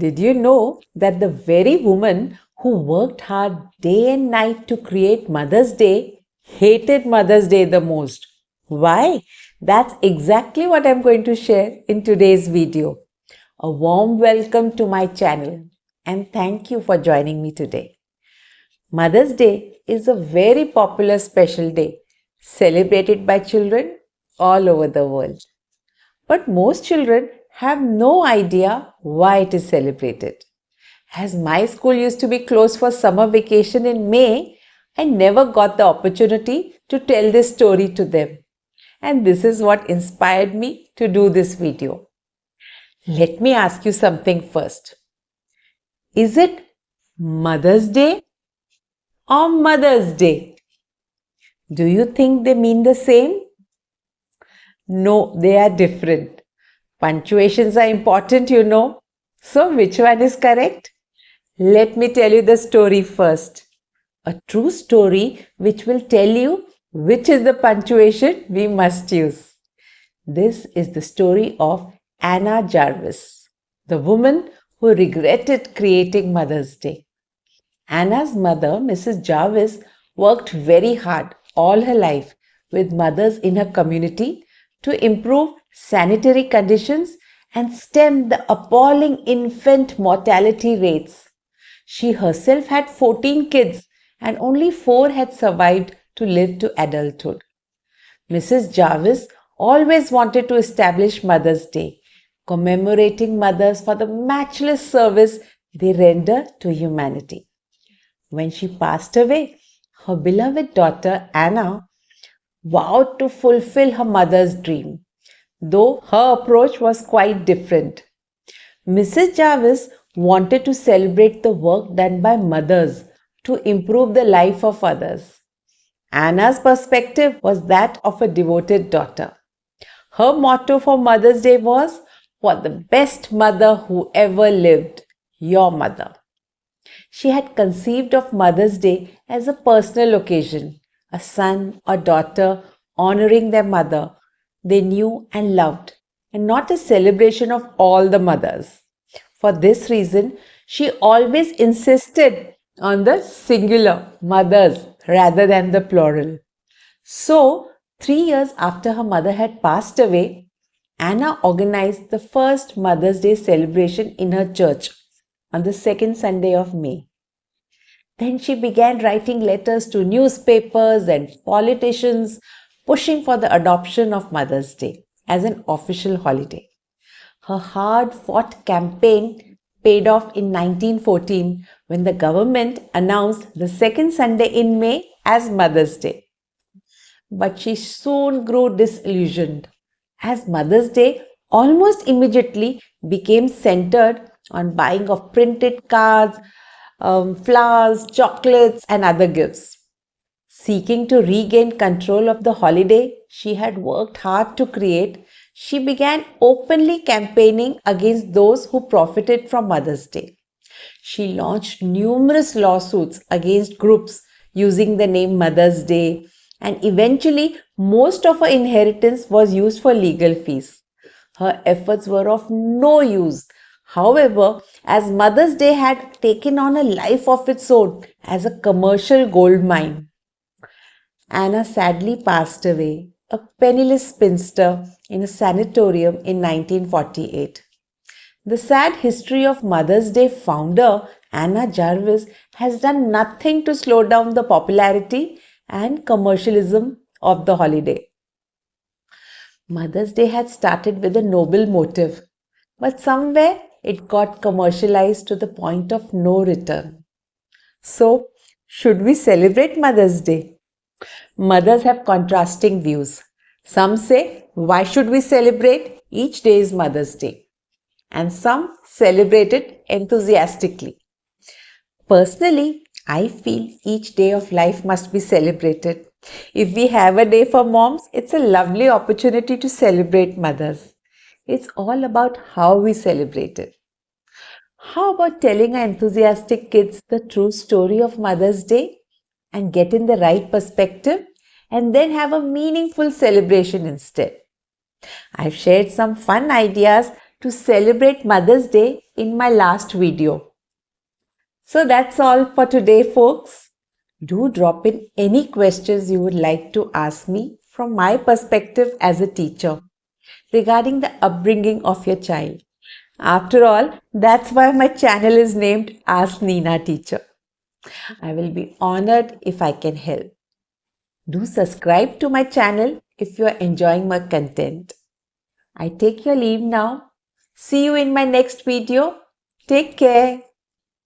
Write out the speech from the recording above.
Did you know that the very woman who worked hard day and night to create Mother's Day hated Mother's Day the most? Why? That's exactly what I'm going to share in today's video. A warm welcome to my channel and thank you for joining me today. Mother's Day is a very popular special day celebrated by children all over the world. But most children have no idea why it is celebrated. As my school used to be closed for summer vacation in May, I never got the opportunity to tell this story to them. And this is what inspired me to do this video. Let me ask you something first. Is it Mother's Day or Mother's Day? Do you think they mean the same? No, they are different. Punctuations are important, you know. So, which one is correct? Let me tell you the story first. A true story which will tell you which is the punctuation we must use. This is the story of Anna Jarvis, the woman who regretted creating Mother's Day. Anna's mother, Mrs. Jarvis, worked very hard all her life with mothers in her community to improve sanitary conditions and stem the appalling infant mortality rates. She herself had 14 kids and only 4 had survived to live to adulthood. Mrs. Jarvis always wanted to establish Mother's Day, commemorating mothers for the matchless service they render to humanity. When she passed away, her beloved daughter Anna vowed to fulfill her mother's dream, though her approach was quite different. Mrs. Jarvis wanted to celebrate the work done by mothers to improve the life of others. Anna's perspective was that of a devoted daughter. Her motto for Mother's Day was, "For the best mother who ever lived, your mother." She had conceived of Mother's Day as a personal occasion, a son or daughter honoring their mother they knew and loved, and not a celebration of all the mothers. For this reason, she always insisted on the singular mothers rather than the plural. So, 3 years after her mother had passed away, Anna organized the first Mother's Day celebration in her church on the second Sunday of May. Then she began writing letters to newspapers and politicians, pushing for the adoption of Mother's Day as an official holiday. Her hard-fought campaign paid off in 1914 when the government announced the second Sunday in May as Mother's Day. But she soon grew disillusioned, as Mother's Day almost immediately became centered on buying of printed cards, flowers, chocolates, and other gifts. Seeking to regain control of the holiday she had worked hard to create, she began openly campaigning against those who profited from Mother's Day. She launched numerous lawsuits against groups using the name Mother's Day, and eventually most of her inheritance was used for legal fees. Her efforts were of no use. However, as Mother's Day had taken on a life of its own as a commercial gold mine, Anna sadly passed away, a penniless spinster, in a sanatorium in 1948. The sad history of Mother's Day founder Anna Jarvis has done nothing to slow down the popularity and commercialism of the holiday. Mother's Day had started with a noble motive, but somewhere it got commercialized to the point of no return. So, should we celebrate Mother's Day? Mothers have contrasting views. Some say, why should we celebrate? Each day is Mother's Day. And some celebrate it enthusiastically. Personally, I feel each day of life must be celebrated. If we have a day for moms, it's a lovely opportunity to celebrate mothers. It's all about how we celebrate it. How about telling our enthusiastic kids the true story of Mother's Day and get in the right perspective and then have a meaningful celebration instead? I've shared some fun ideas to celebrate Mother's Day in my last video. So that's all for today, folks. Do drop in any questions you would like to ask me from my perspective as a teacher regarding the upbringing of your child. After all, that's why my channel is named Ask Nina Teacher. I will be honored if I can help. Do subscribe to my channel if you are enjoying my content. I take your leave now. See you in my next video. Take care.